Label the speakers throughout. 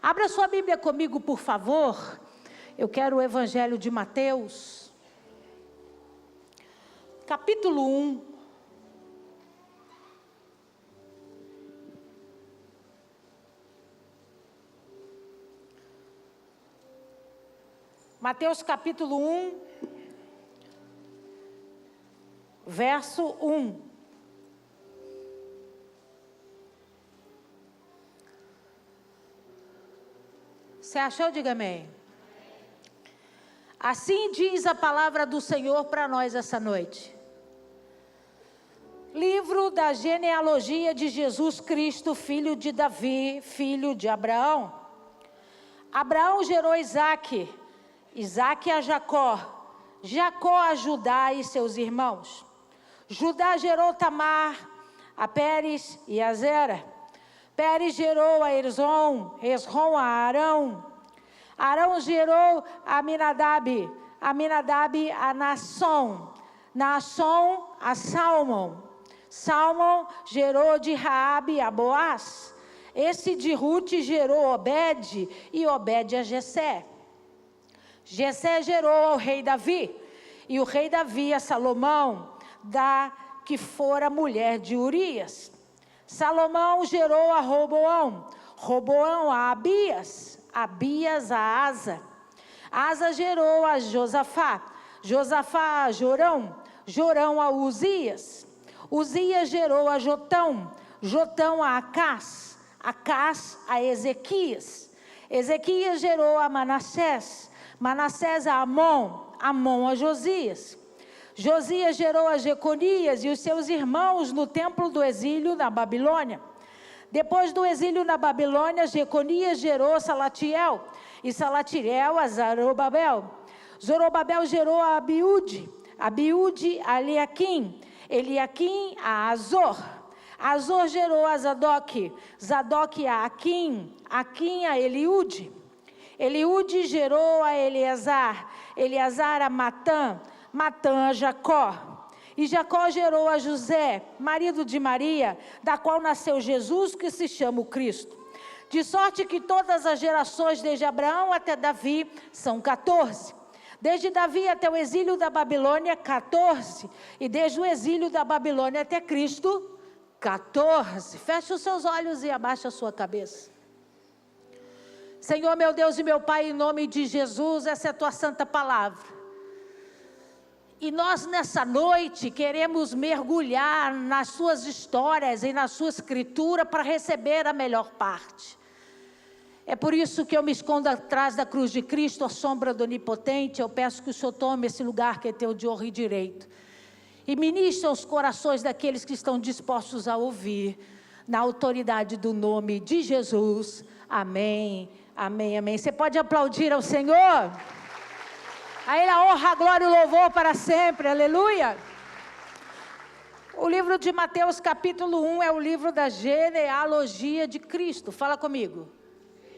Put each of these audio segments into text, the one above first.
Speaker 1: Abra sua Bíblia comigo, por favor. Eu quero o Evangelho de Mateus, capítulo 1. Mateus capítulo 1, verso 1. Você achou? Diga amém. Assim diz a palavra do Senhor para nós essa noite. Livro da genealogia de Jesus Cristo, filho de Davi, filho de Abraão. Abraão gerou Isaque, Isaque a Jacó, Jacó a Judá e seus irmãos. Judá gerou Tamar, a Pérez e a Zera. Pérez gerou a Hezrom, Hezrom a Arão. Arão gerou a Aminadab, Aminadab a Naasson, Naasson a Salmão. Salmão gerou de Raabe a Boaz. Esse de Ruth gerou Obed e Obed a Jessé. Jessé gerou ao rei Davi, e o rei Davi a Salomão, da que fora mulher de Urias. Salomão gerou a Roboão, Roboão a Abias, Abias a Asa. Asa gerou a Josafá, Josafá a Jorão, Jorão a Uzias. Uzias gerou a Jotão, Jotão a Acás, Acás a Ezequias. Ezequias gerou a Manassés, Manassés a Amon, Amon a Josias. Josias gerou a Jeconias e os seus irmãos no templo do exílio na Babilônia. Depois do exílio na Babilônia, Jeconias gerou Salatiel, e Salatiel a Zorobabel. Zorobabel gerou a Abiúde, Abiúde a Eliaquim, Eliaquim a Azor. Azor gerou a Zadok, Zadok a Aquim, Aquim a Eliúde. Eliúde gerou a Eleazar, Eleazar a Matã, Matã a Jacó. E Jacó gerou a José, marido de Maria, da qual nasceu Jesus, que se chama o Cristo. De sorte que todas as gerações, desde Abraão até Davi, são 14. Desde Davi até o exílio da Babilônia, 14. E desde o exílio da Babilônia até Cristo, 14. Feche os seus olhos e abaixe a sua cabeça. Senhor, meu Deus e meu Pai, em nome de Jesus, essa é a tua santa palavra. E nós nessa noite queremos mergulhar nas suas histórias e na sua escritura para receber a melhor parte. É por isso que eu me escondo atrás da cruz de Cristo, à sombra do Onipotente. Eu peço que o Senhor tome esse lugar que é teu de honra e direito. E ministre aos corações daqueles que estão dispostos a ouvir, na autoridade do nome de Jesus. Amém, amém, amém. Você pode aplaudir ao Senhor? A Ele a honra, a glória e o louvor para sempre, aleluia. O livro de Mateus capítulo 1 é o livro da genealogia de Cristo. Fala comigo.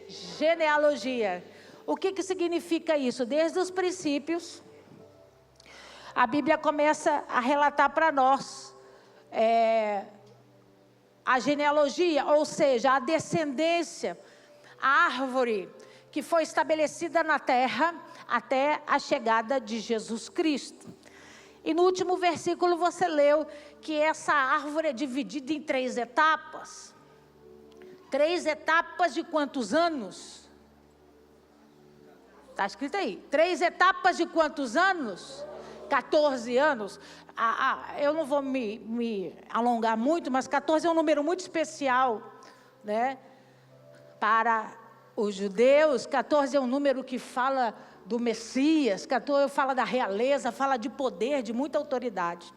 Speaker 1: Genealogia. O que significa isso? Desde os princípios, a Bíblia começa a relatar para nós a genealogia, ou seja, a descendência, a árvore que foi estabelecida na terra até a chegada de Jesus Cristo. E no último versículo você leu que essa árvore é dividida em 3 etapas. 3 etapas de quantos anos? Está escrito aí. 3 etapas de quantos anos? 14 anos. Eu não vou me alongar muito, mas 14 é um número muito especial, né? Para os judeus, 14 é um número que fala do Messias, 14 fala da realeza, fala de poder, de muita autoridade.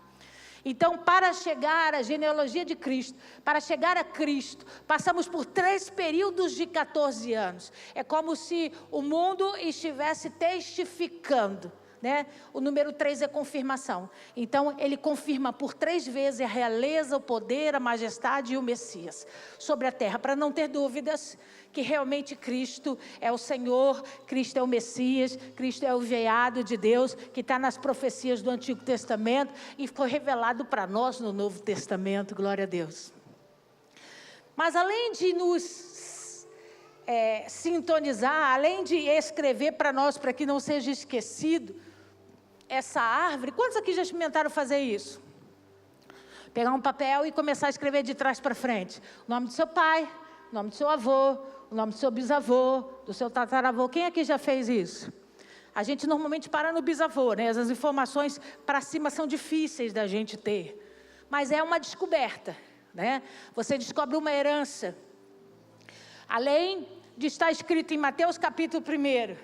Speaker 1: Então, para chegar à genealogia de Cristo, para chegar a Cristo, passamos por 3 períodos de 14 anos. É como se o mundo estivesse testificando, né? O número 3 é confirmação. Então, ele confirma por 3 vezes a realeza, o poder, a majestade e o Messias sobre a terra, para não ter dúvidas que realmente Cristo é o Senhor, Cristo é o Messias, Cristo é o enviado de Deus, que está nas profecias do Antigo Testamento e foi revelado para nós no Novo Testamento, glória a Deus. Mas além de nos sintonizar, além de escrever para nós, para que não seja esquecido, essa árvore. Quantos aqui já experimentaram fazer isso? Pegar um papel e começar a escrever de trás para frente. O nome do seu pai, o nome do seu avô, o nome do seu bisavô, do seu tataravô. Quem aqui já fez isso? A gente normalmente para no bisavô, né? As informações para cima são difíceis da gente ter. Mas é uma descoberta, né? Você descobre uma herança. Além de estar escrito em Mateus capítulo 1,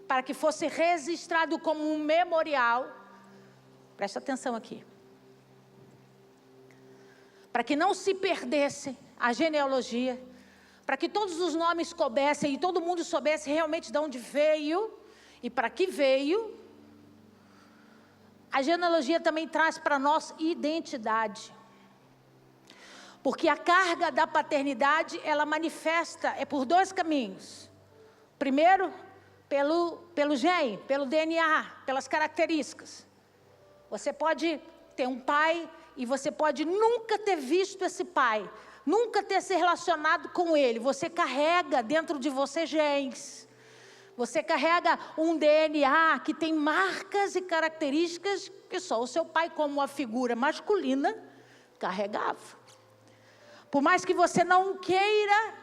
Speaker 1: para que fosse registrado como um memorial, presta atenção aqui, para que não se perdesse a genealogia, para que todos os nomes coubessem e todo mundo soubesse realmente de onde veio e para que veio. A genealogia também traz para nós identidade. Porque a carga da paternidade, ela manifesta, por 2 caminhos. Primeiro, pelo gene, pelo DNA, pelas características. Você pode ter um pai e você pode nunca ter visto esse pai, nunca ter se relacionado com ele. Você carrega dentro de você genes. Você carrega um DNA que tem marcas e características que só o seu pai, como uma figura masculina, carregava. Por mais que você não queira,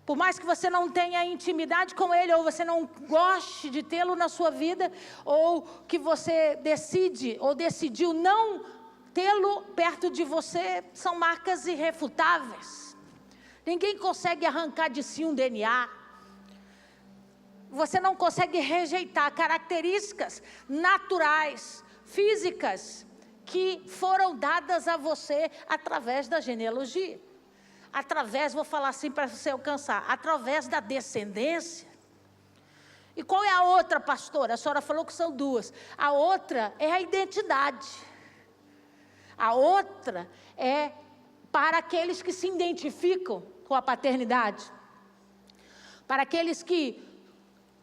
Speaker 1: por mais que você não tenha intimidade com ele, ou você não goste de tê-lo na sua vida, ou que você decide ou decidiu não tê-lo perto de você, são marcas irrefutáveis. Ninguém consegue arrancar de si um DNA. Você não consegue rejeitar características naturais, físicas, que foram dadas a você através da genealogia. Através, vou falar assim para você alcançar, através da descendência. E qual é a outra, pastora? A senhora falou que são 2. A outra é a identidade. A outra é para aqueles que se identificam com a paternidade. Para aqueles que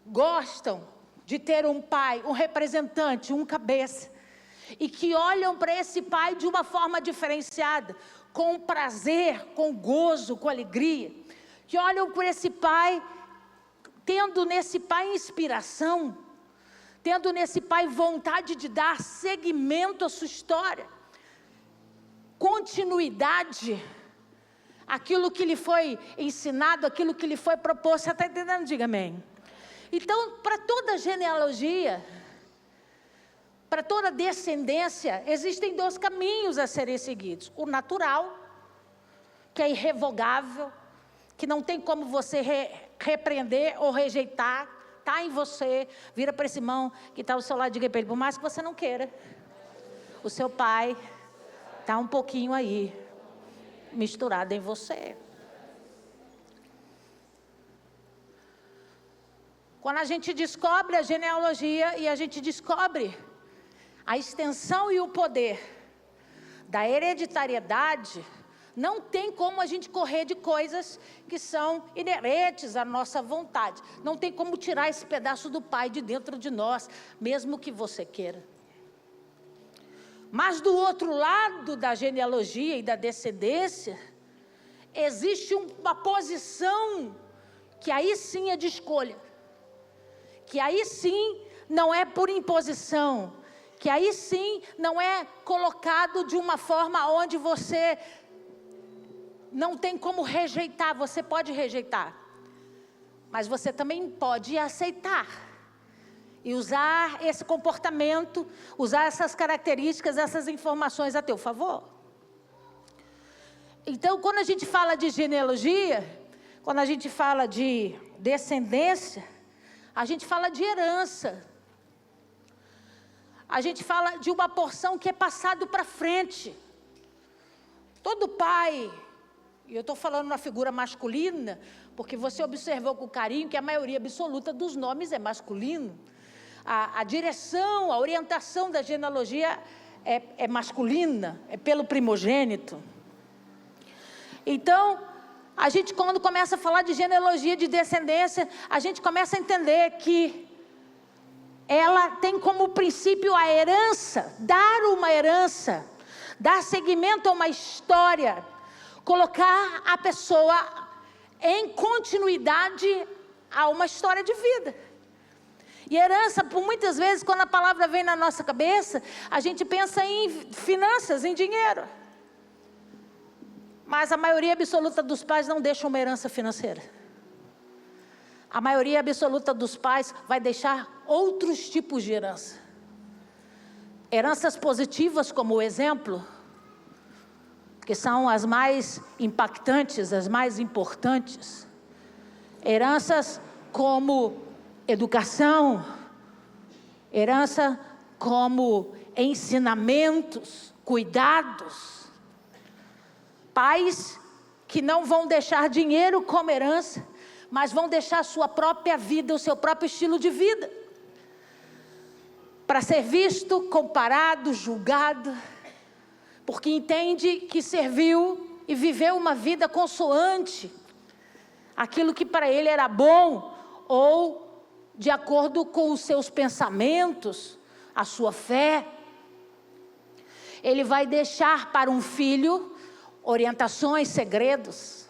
Speaker 1: gostam de ter um pai, um representante, um cabeça. E que olham para esse pai de uma forma diferenciada, com prazer, com gozo, com alegria. Que olham por esse pai, tendo nesse pai inspiração, tendo nesse pai vontade de dar seguimento à sua história, continuidade, aquilo que lhe foi ensinado, aquilo que lhe foi proposto. Você está entendendo? Diga amém. Então, para toda genealogia, para toda descendência, existem 2 caminhos a serem seguidos. O natural, que é irrevogável, que não tem como você repreender ou rejeitar, está em você. Vira para esse irmão que está ao seu lado e diga para ele, por mais que você não queira, o seu pai está um pouquinho aí, misturado em você. Quando a gente descobre a genealogia e a gente descobre a extensão e o poder da hereditariedade, não tem como a gente correr de coisas que são inerentes à nossa vontade. Não tem como tirar esse pedaço do pai de dentro de nós, mesmo que você queira. Mas do outro lado da genealogia e da descendência, existe uma posição que aí sim é de escolha. Que aí sim não é por imposição, que aí sim não é colocado de uma forma onde você não tem como rejeitar. Você pode rejeitar, mas você também pode aceitar e usar esse comportamento, usar essas características, essas informações a teu favor. Então, quando a gente fala de genealogia, quando a gente fala de descendência, a gente fala de herança. A gente fala de uma porção que é passado para frente. Todo pai, e eu estou falando na figura masculina, porque você observou com carinho que a maioria absoluta dos nomes é masculino. A direção, a orientação da genealogia é masculina, é pelo primogênito. Então, a gente quando começa a falar de genealogia, de descendência, a gente começa a entender que ela tem como princípio a herança, dar uma herança, dar seguimento a uma história, colocar a pessoa em continuidade a uma história de vida. E herança, por muitas vezes, quando a palavra vem na nossa cabeça, a gente pensa em finanças, em dinheiro. Mas a maioria absoluta dos pais não deixa uma herança financeira. A maioria absoluta dos pais vai deixar outros tipos de herança. Heranças positivas, como o exemplo, que são as mais impactantes, as mais importantes. Heranças como educação, herança como ensinamentos, cuidados. Pais que não vão deixar dinheiro como herança, mas vão deixar a sua própria vida, o seu próprio estilo de vida, para ser visto, comparado, julgado, porque entende que serviu e viveu uma vida consoante aquilo que para ele era bom, ou de acordo com os seus pensamentos, a sua fé. Ele vai deixar para um filho orientações, segredos,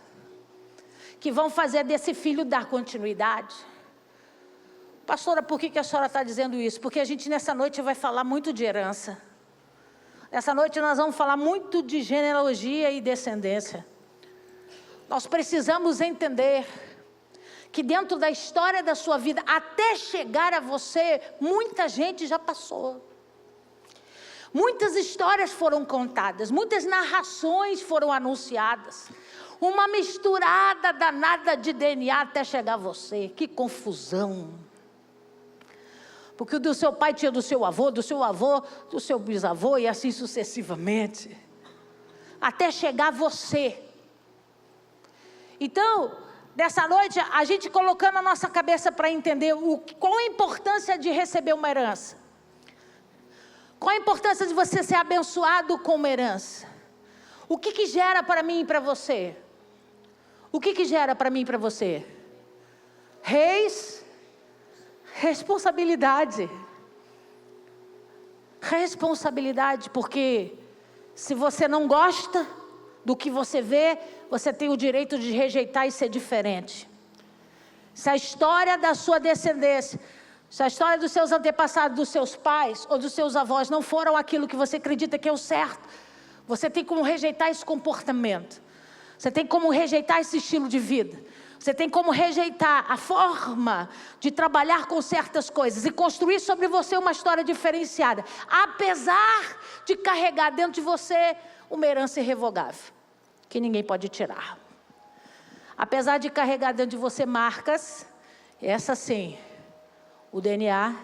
Speaker 1: que vão fazer desse filho dar continuidade. Pastora, por que a senhora está dizendo isso? Porque a gente nessa noite vai falar muito de herança. Nessa noite nós vamos falar muito de genealogia e descendência. Nós precisamos entender que dentro da história da sua vida, até chegar a você, muita gente já passou. Muitas histórias foram contadas, muitas narrações foram anunciadas. Uma misturada danada de DNA até chegar a você. Que confusão. Porque o do seu pai tinha do seu avô, do seu bisavô e assim sucessivamente. Até chegar a você. Então, nessa noite, a gente colocando a nossa cabeça para entender qual a importância de receber uma herança. Qual a importância de você ser abençoado com uma herança? O que gera para mim e para você? O que gera para mim e para você? Responsabilidade. Responsabilidade, porque se você não gosta do que você vê, você tem o direito de rejeitar e ser diferente. Se a história da sua descendência, se a história dos seus antepassados, dos seus pais ou dos seus avós não foram aquilo que você acredita que é o certo, você tem como rejeitar esse comportamento. Você tem como rejeitar esse estilo de vida. Você tem como rejeitar a forma de trabalhar com certas coisas e construir sobre você uma história diferenciada, apesar de carregar dentro de você uma herança irrevogável, que ninguém pode tirar. Apesar de carregar dentro de você marcas, essa sim, o DNA,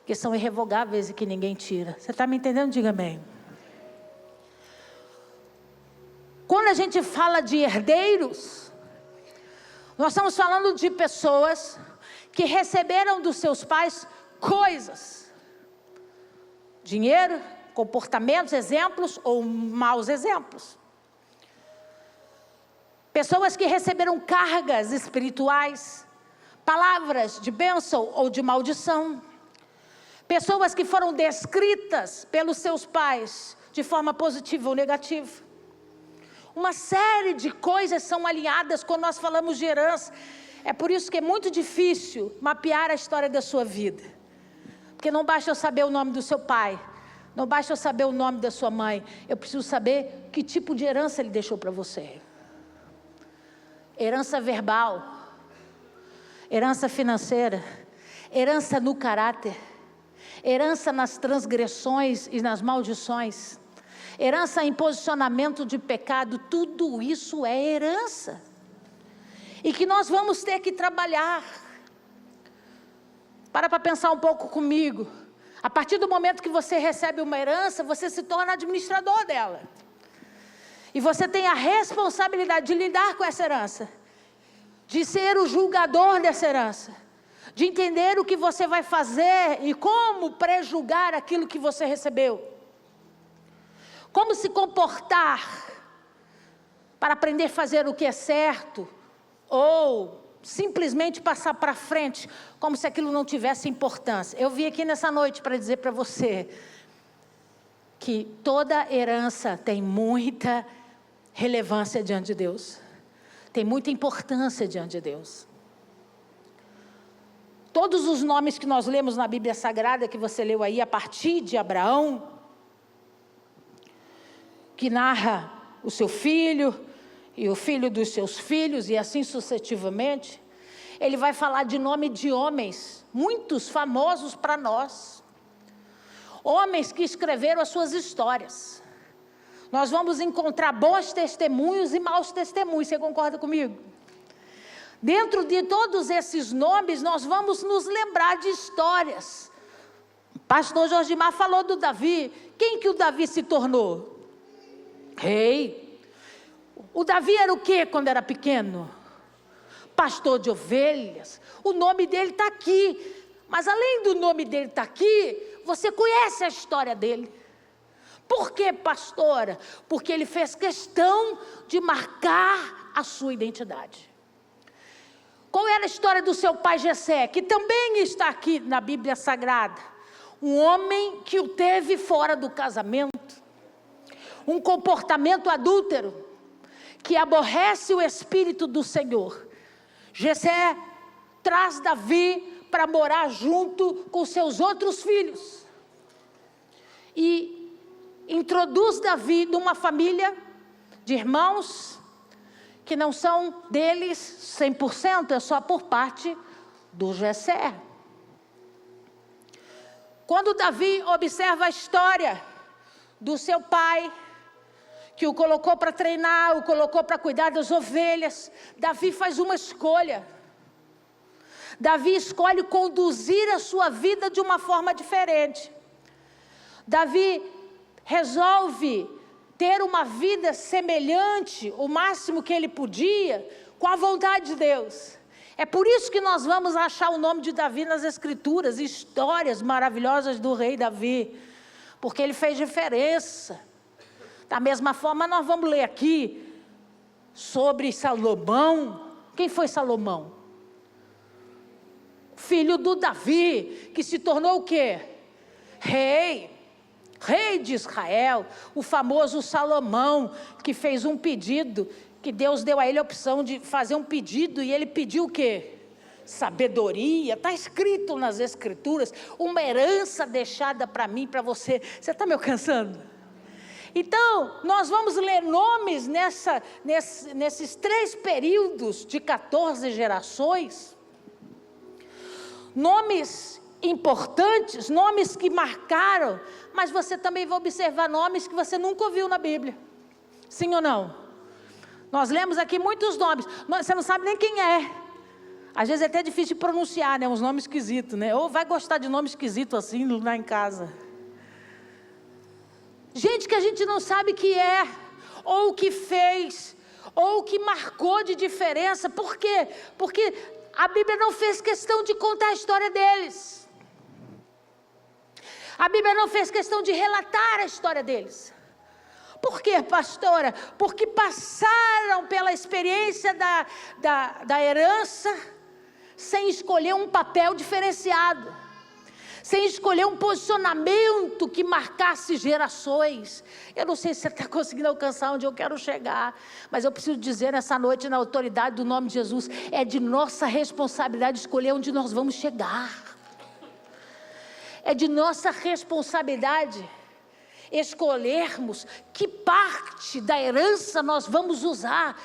Speaker 1: que são irrevogáveis e que ninguém tira. Você está me entendendo? Diga amém. Quando a gente fala de herdeiros, nós estamos falando de pessoas que receberam dos seus pais coisas. Dinheiro, comportamentos, exemplos ou maus exemplos. Pessoas que receberam cargas espirituais, palavras de bênção ou de maldição. Pessoas que foram descritas pelos seus pais de forma positiva ou negativa. Uma série de coisas são alinhadas quando nós falamos de herança. É por isso que é muito difícil mapear a história da sua vida. Porque não basta eu saber o nome do seu pai, não basta eu saber o nome da sua mãe, eu preciso saber que tipo de herança ele deixou para você. Herança verbal, herança financeira, herança no caráter, herança nas transgressões e nas maldições, herança em posicionamento de pecado. Tudo isso é herança, e que nós vamos ter que trabalhar. Para pensar um pouco comigo. A partir do momento que você recebe uma herança, você se torna administrador dela, e você tem a responsabilidade de lidar com essa herança, de ser o julgador dessa herança, de entender o que você vai fazer e como prejulgar aquilo que você recebeu. Como se comportar para aprender a fazer o que é certo, ou simplesmente passar para frente, como se aquilo não tivesse importância. Eu vim aqui nessa noite para dizer para você que toda herança tem muita relevância diante de Deus. tem muita importância diante de Deus. Todos os nomes que nós lemos na Bíblia Sagrada, que você leu aí, a partir de Abraão, que narra o seu filho, e o filho dos seus filhos, e assim sucessivamente, ele vai falar de nome de homens, muitos famosos para nós. Homens que escreveram as suas histórias. Nós vamos encontrar bons testemunhos e maus testemunhos, você concorda comigo? Dentro de todos esses nomes, nós vamos nos lembrar de histórias. O pastor Jorgimar falou do Davi. Quem que o Davi se tornou? Rei. O Davi era o quê quando era pequeno? Pastor de ovelhas. O nome dele está aqui. Mas além do nome dele estar aqui, você conhece a história dele. Por quê, pastora? Porque ele fez questão de marcar a sua identidade. Qual era a história do seu pai Jessé, que também está aqui na Bíblia Sagrada? Um homem que o teve fora do casamento, um comportamento adúltero, que aborrece o Espírito do Senhor. Jessé traz Davi para morar junto com seus outros filhos, e introduz Davi numa família de irmãos, que não são deles 100%, é só por parte do Jessé. Quando Davi observa a história do seu pai, que o colocou para treinar, o colocou para cuidar das ovelhas, Davi faz uma escolha. Davi escolhe conduzir a sua vida de uma forma diferente. Davi resolve ter uma vida semelhante, o máximo que ele podia, com a vontade de Deus. É por isso que nós vamos achar o nome de Davi nas Escrituras, histórias maravilhosas do rei Davi, porque ele fez diferença. Da mesma forma, nós vamos ler aqui sobre Salomão. Quem foi Salomão? Filho do Davi, que se tornou o quê? Rei de Israel, o famoso Salomão, que fez um pedido, que Deus deu a ele a opção de fazer um pedido, e ele pediu o quê? Sabedoria. Está escrito nas Escrituras, uma herança deixada para mim, para você. Você está me alcançando? Então, nós vamos ler nomes nesses 3 períodos de 14 gerações, nomes importantes, nomes que marcaram, mas você também vai observar nomes que você nunca ouviu na Bíblia. Sim ou não? Nós lemos aqui muitos nomes, você não sabe nem quem é. Às vezes é até difícil de pronunciar, né? Uns nomes esquisitos, né? Ou vai gostar de nome esquisito assim lá em casa. Gente que a gente não sabe que é, ou que fez, ou que marcou de diferença. Por quê? Porque a Bíblia não fez questão de contar a história deles. A Bíblia não fez questão de relatar a história deles. Por quê, pastora? Porque passaram pela experiência da herança, sem escolher um papel diferenciado, sem escolher um posicionamento que marcasse gerações. Eu não sei se você está conseguindo alcançar onde eu quero chegar, mas eu preciso dizer nessa noite, na autoridade do nome de Jesus, é de nossa responsabilidade escolher onde nós vamos chegar. É de nossa responsabilidade escolhermos que parte da herança nós vamos usar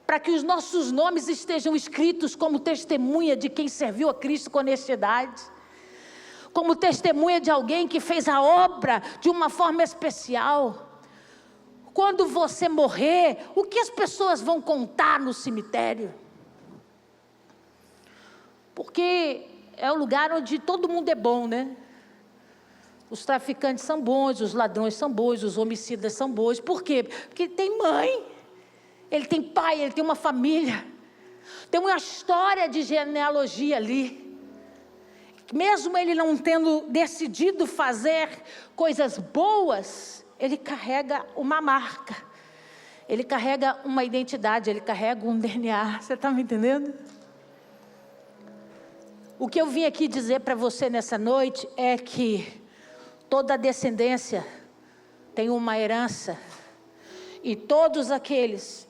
Speaker 1: para que os nossos nomes estejam escritos como testemunha de quem serviu a Cristo com honestidade, como testemunha de alguém que fez a obra de uma forma especial. Quando você morrer, o que as pessoas vão contar no cemitério? Porque é um lugar onde todo mundo é bom, né? Os traficantes são bons, os ladrões são bons, os homicidas são bons. Por quê? Porque ele tem mãe, ele tem pai, ele tem uma família, tem uma história de genealogia ali. Mesmo ele não tendo decidido fazer coisas boas, ele carrega uma marca, ele carrega uma identidade, ele carrega um DNA. Você está me entendendo? O que eu vim aqui dizer para você nessa noite é que toda descendência tem uma herança, e todos aqueles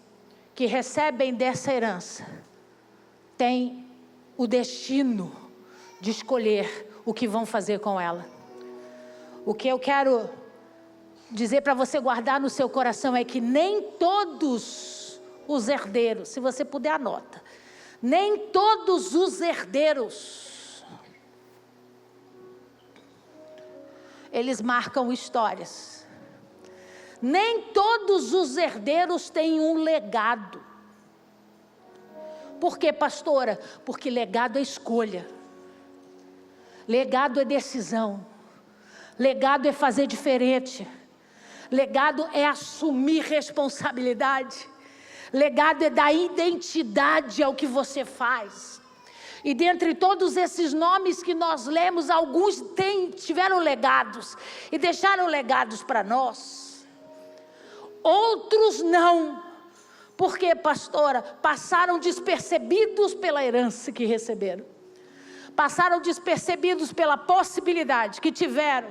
Speaker 1: que recebem dessa herança têm o destino de escolher o que vão fazer com ela. O que eu quero dizer para você guardar no seu coração é que nem todos os herdeiros, se você puder anota, nem todos os herdeiros, eles marcam histórias. Nem todos os herdeiros têm um legado. Por quê, pastora? Porque legado é escolha. Legado é decisão. Legado é fazer diferente. Legado é assumir responsabilidade. Legado é dar identidade ao que você faz. E dentre todos esses nomes que nós lemos, alguns tiveram legados e deixaram legados para nós. Outros não. Por quê, pastora? Passaram despercebidos pela herança que receberam. Passaram despercebidos pela possibilidade que tiveram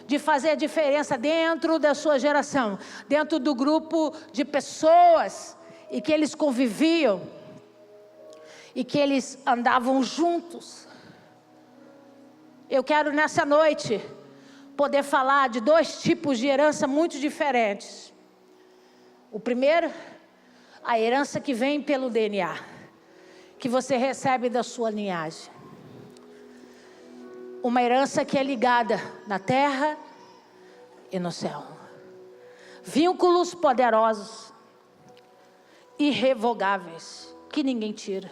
Speaker 1: de fazer a diferença dentro da sua geração, dentro do grupo de pessoas e que eles conviviam e que eles andavam juntos. Eu quero nessa noite poder falar de 2 tipos de herança muito diferentes. O primeiro, a herança que vem pelo DNA, que você recebe da sua linhagem. Uma herança que é ligada na terra e no céu. Vínculos poderosos, irrevogáveis, que ninguém tira.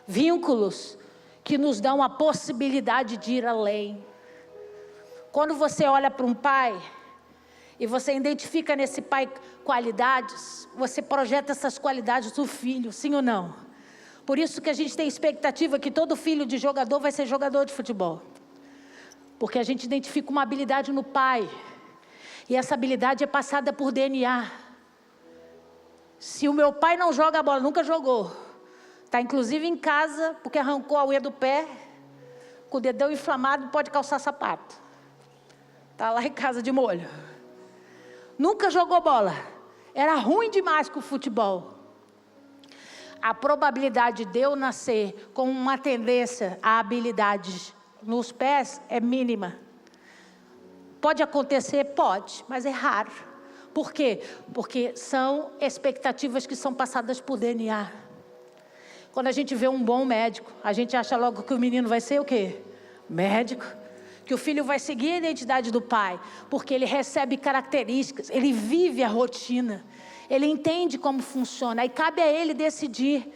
Speaker 1: Vínculos que nos dão a possibilidade de ir além. Quando você olha para um pai e você identifica nesse pai qualidades, você projeta essas qualidades no filho, sim ou não? Por isso que a gente tem expectativa que todo filho de jogador vai ser jogador de futebol. Porque a gente identifica uma habilidade no pai. E essa habilidade é passada por DNA. Se o meu pai não joga a bola, nunca jogou. Está inclusive em casa, porque arrancou a unha do pé, com o dedão inflamado, pode calçar sapato. Está lá em casa de molho. Nunca jogou bola. Era ruim demais com o futebol. A probabilidade de eu nascer com uma tendência a habilidades nos pés é mínima. Pode acontecer? Pode, mas é raro. Por quê? Porque são expectativas que são passadas por DNA. Quando a gente vê um bom médico, a gente acha logo que o menino vai ser o quê? Médico. Que o filho vai seguir a identidade do pai, porque ele recebe características, ele vive a rotina, ele entende como funciona, aí cabe a ele decidir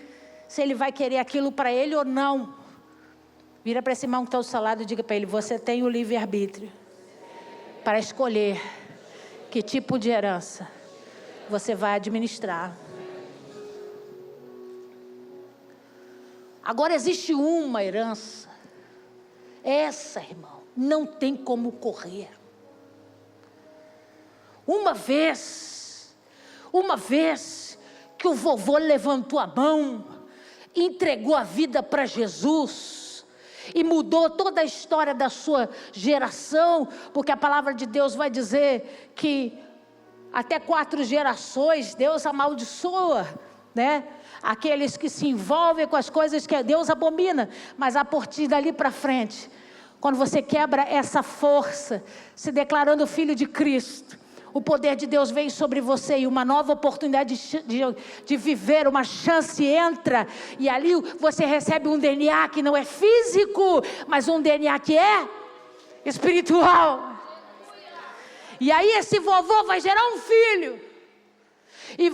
Speaker 1: se ele vai querer aquilo para ele ou não. Vira para esse irmão que está ao seu lado e diga para ele: você tem o livre-arbítrio para escolher que tipo de herança você vai administrar. Agora existe uma herança, essa, irmão, não tem como correr. Uma vez que o vovô levantou a mão, entregou a vida para Jesus e mudou toda a história da sua geração, porque a palavra de Deus vai dizer que até 4 gerações Deus amaldiçoa, né? Aqueles que se envolvem com as coisas que Deus abomina, mas a partir dali para frente, quando você quebra essa força, se declarando filho de Cristo, o poder de Deus vem sobre você e uma nova oportunidade de viver, uma chance entra, e ali você recebe um DNA que não é físico, mas um DNA que é espiritual. E aí esse vovô vai gerar um filho. E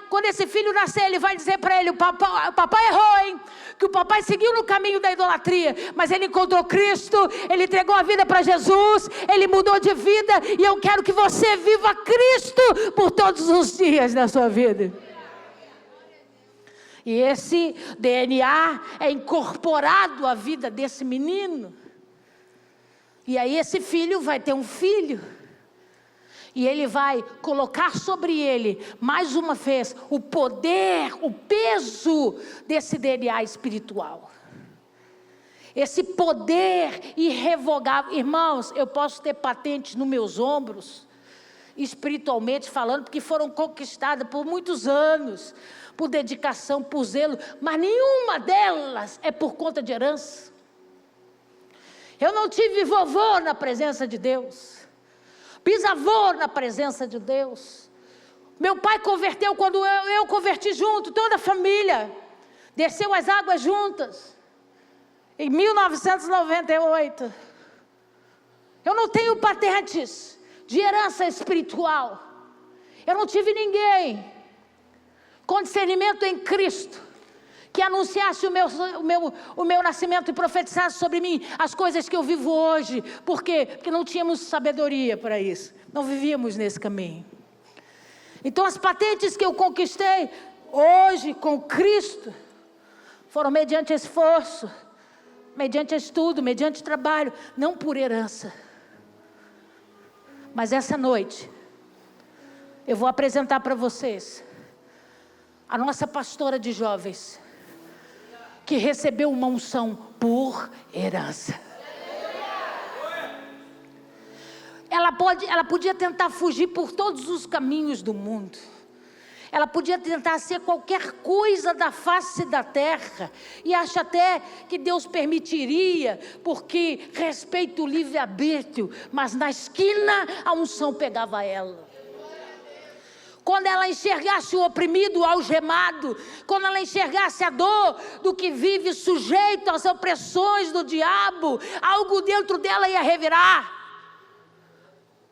Speaker 1: quando esse filho nascer, ele vai dizer para ele: o papai errou, hein? Que o papai seguiu no caminho da idolatria, mas ele encontrou Cristo, ele entregou a vida para Jesus, ele mudou de vida, e eu quero que você viva Cristo por todos os dias da sua vida. E esse DNA é incorporado à vida desse menino. E aí esse filho vai ter um filho. E ele vai colocar sobre ele, mais uma vez, o poder, o peso desse DNA espiritual. Esse poder irrevogável. Irmãos, eu posso ter patentes nos meus ombros espiritualmente falando, porque foram conquistadas por muitos anos, por dedicação, por zelo, mas nenhuma delas é por conta de herança. Eu não tive vovô na presença de Deus, bisavô na presença de Deus. Meu pai converteu quando eu converti junto, toda a família desceu as águas juntas, em 1998. Eu não tenho patentes de herança espiritual. Eu não tive ninguém com discernimento em Cristo que anunciasse o meu nascimento e profetizasse sobre mim as coisas que eu vivo hoje. Por quê? Porque não tínhamos sabedoria para isso. Não vivíamos nesse caminho. Então as patentes que eu conquistei hoje com Cristo foram mediante esforço, mediante estudo, mediante trabalho, não por herança. Mas essa noite, eu vou apresentar para vocês a nossa pastora de jovens, que recebeu uma unção por herança. Ela podia tentar fugir por todos os caminhos do mundo. Ela podia tentar ser qualquer coisa da face da terra. E acha até que Deus permitiria, porque respeita o livre-arbítrio. Mas na esquina a unção pegava ela. Quando ela enxergasse o oprimido, o algemado, quando ela enxergasse a dor do que vive sujeito às opressões do diabo, algo dentro dela ia revirar.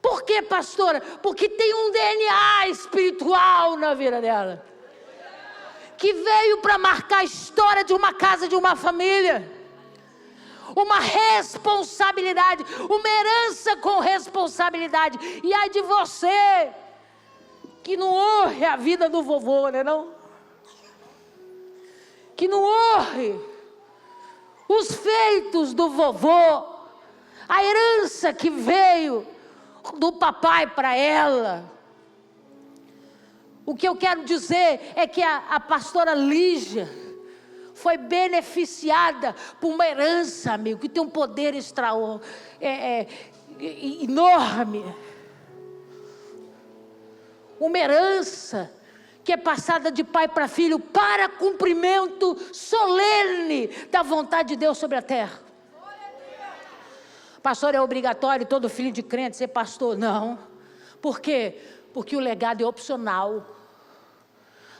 Speaker 1: Por quê, pastora? Porque tem um DNA espiritual na vida dela, que veio para marcar a história de uma casa, de uma família. Uma responsabilidade, uma herança com responsabilidade. E ai de você que não honre a vida do vovô, né não? Que não honre os feitos do vovô, a herança que veio do papai para ela. O que eu quero dizer é que a pastora Lígia foi beneficiada por uma herança, amigo, que tem um poder enorme. Uma herança que é passada de pai para filho para cumprimento solene da vontade de Deus sobre a terra. Pastor, é obrigatório todo filho de crente ser pastor? Não. Por quê? Porque o legado é opcional.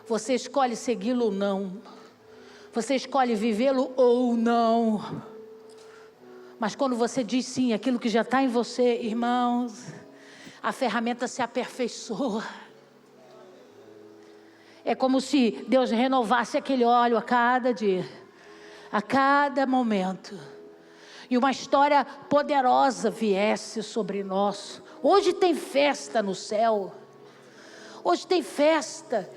Speaker 1: Você escolhe segui-lo ou não. Você escolhe vivê-lo ou não. Mas quando você diz sim, aquilo que já está em você, irmãos, a ferramenta se aperfeiçoa. É como se Deus renovasse aquele óleo a cada dia, a cada momento. E uma história poderosa viesse sobre nós. Hoje tem festa no céu. Hoje tem festa.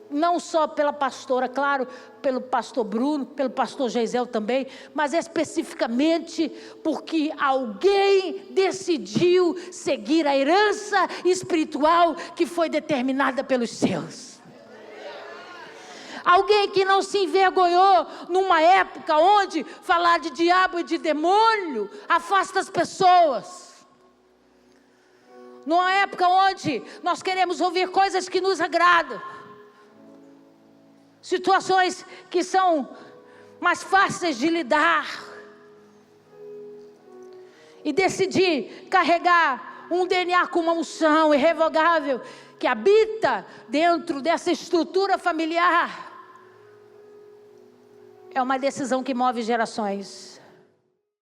Speaker 1: Não só pela pastora, claro, pelo pastor Bruno, pelo pastor Geisel também, mas especificamente porque alguém decidiu seguir a herança espiritual que foi determinada pelos seus. Alguém que não se envergonhou numa época onde falar de diabo e de demônio afasta as pessoas. Numa época onde nós queremos ouvir coisas que nos agradam. Situações que são mais fáceis de lidar. E decidir carregar um DNA com uma unção irrevogável que habita dentro dessa estrutura familiar. É uma decisão que move gerações.